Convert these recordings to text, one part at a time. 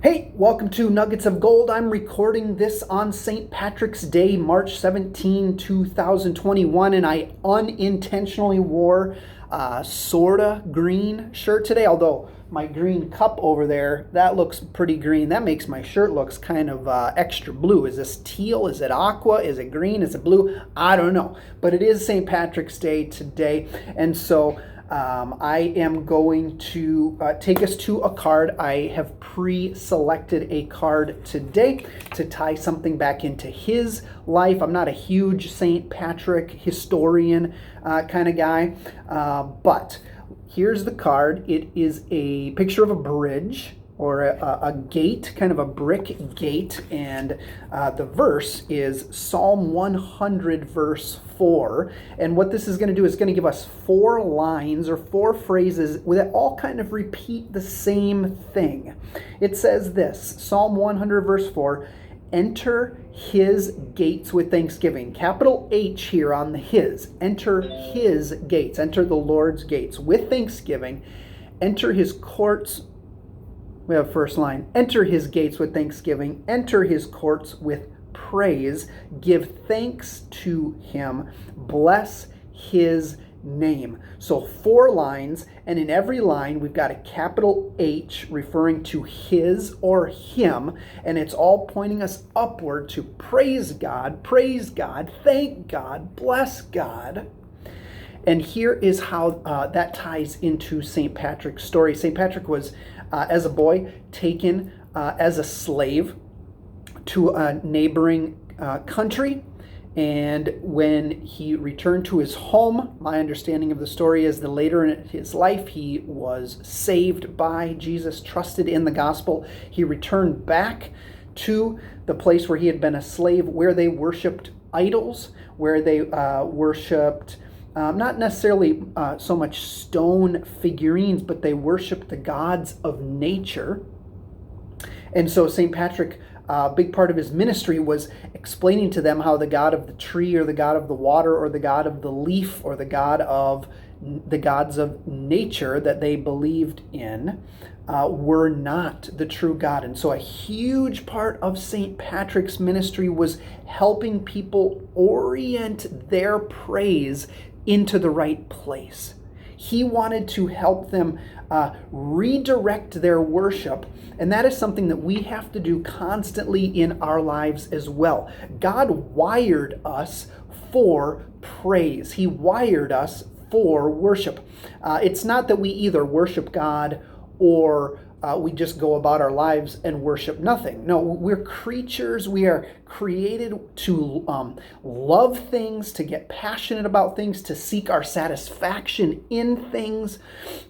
Hey, welcome to Nuggets of Gold. I'm recording this on St. Patrick's Day, March 17, 2021, and I unintentionally wore a sorta green shirt today, although my green cup over there, that looks pretty green. That makes my shirt looks kind of extra blue. Is this teal? Is it aqua? Is it green? Is it blue? I don't know. But it is St. Patrick's Day today, and so I am going to take us to a card. I have pre-selected a card today to tie something back into his life. I'm not a huge St. Patrick historian kind of guy, but here's the card. It is a picture of a bridge or a gate, kind of a brick gate, and the verse is Psalm 100, verse 4. And what this is going to do is going to give us 4 lines or 4 phrases that all kind of repeat the same thing. It says this, Psalm 100, verse 4, enter his gates with thanksgiving. Capital H here on the his. Enter his gates. Enter the Lord's gates with thanksgiving. Enter his courts. We have first line. Enter his gates with thanksgiving. Enter his courts with praise. Give thanks to him. Bless his name. So 4 lines, and in every line we've got a capital H referring to his or him, and it's all pointing us upward to praise God, thank God, bless God. And here is how that ties into St. Patrick's story. St. Patrick was, as a boy, taken as a slave to a neighboring country. And when he returned to his home, my understanding of the story is that later in his life, he was saved by Jesus, trusted in the gospel. He returned back to the place where he had been a slave, where they worshiped idols, where they worshiped not necessarily so much stone figurines, but they worshiped the gods of nature. And so St. Patrick, a big part of his ministry was explaining to them how the God of the tree or the God of the water or the God of the leaf or the gods of nature that they believed in were not the true God. And so a huge part of St. Patrick's ministry was helping people orient their praise into the right place. He wanted to help them redirect their worship, and that is something that we have to do constantly in our lives as well. God wired us for praise. He wired us for worship. It's not that we either worship God or we just go about our lives and worship nothing. No, we're creatures. We are created to love things, to get passionate about things, to seek our satisfaction in things.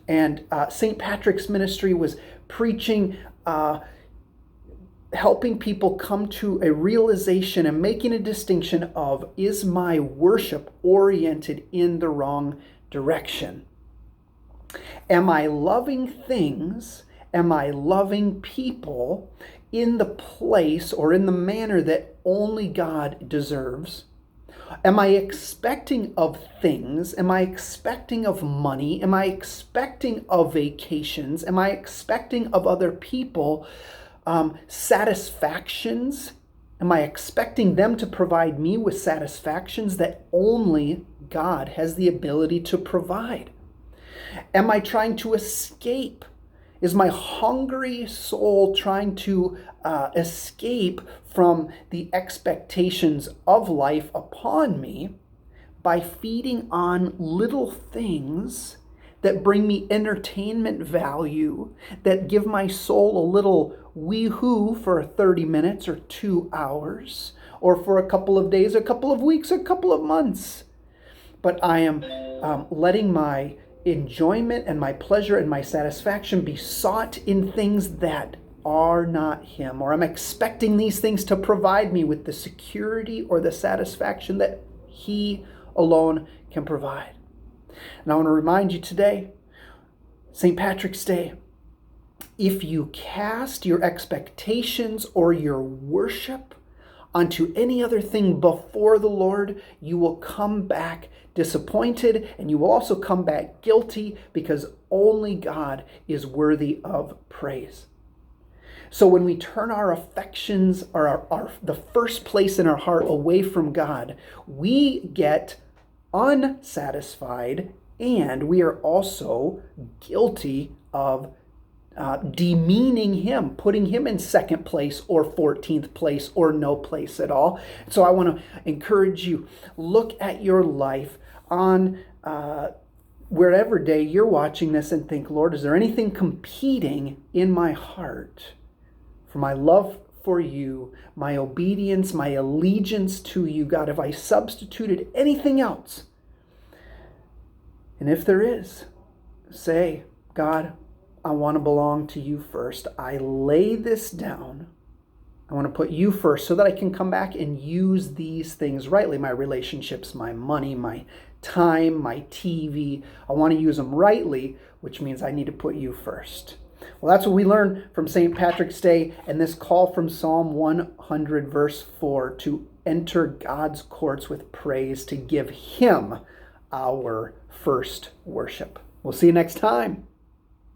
And St. Patrick's ministry was preaching, helping people come to a realization and making a distinction of, is my worship oriented in the wrong direction? Am I loving things? Am I loving people in the place or in the manner that only God deserves? Am I expecting of things? Am I expecting of money? Am I expecting of vacations? Am I expecting of other people satisfactions? Am I expecting them to provide me with satisfactions that only God has the ability to provide? Am I trying to escape? Is my hungry soul trying to escape from the expectations of life upon me by feeding on little things that bring me entertainment value, that give my soul a little wee-hoo for 30 minutes or 2 hours, or for a couple of days, a couple of weeks, a couple of months? But I am letting my enjoyment and my pleasure and my satisfaction be sought in things that are not him, or I'm expecting these things to provide me with the security or the satisfaction that he alone can provide. And I want to remind you today, St. Patrick's Day, if you cast your expectations or your worship onto any other thing before the Lord, you will come back disappointed, and you will also come back guilty, because only God is worthy of praise. So when we turn our affections or the first place in our heart away from God, we get unsatisfied, and we are also guilty of demeaning him, putting him in second place or 14th place or no place at all. So I want to encourage you, look at your life on wherever day you're watching this and think, Lord, is there anything competing in my heart for my love for you, my obedience, my allegiance to you, God? Have I substituted anything else? And if there is, say, God, I want to belong to you first. I lay this down. I want to put you first so that I can come back and use these things rightly. My relationships, my money, my time, my TV. I want to use them rightly, which means I need to put you first. Well, that's what we learn from St. Patrick's Day and this call from Psalm 100, verse 4, to enter God's courts with praise, to give him our first worship. We'll see you next time.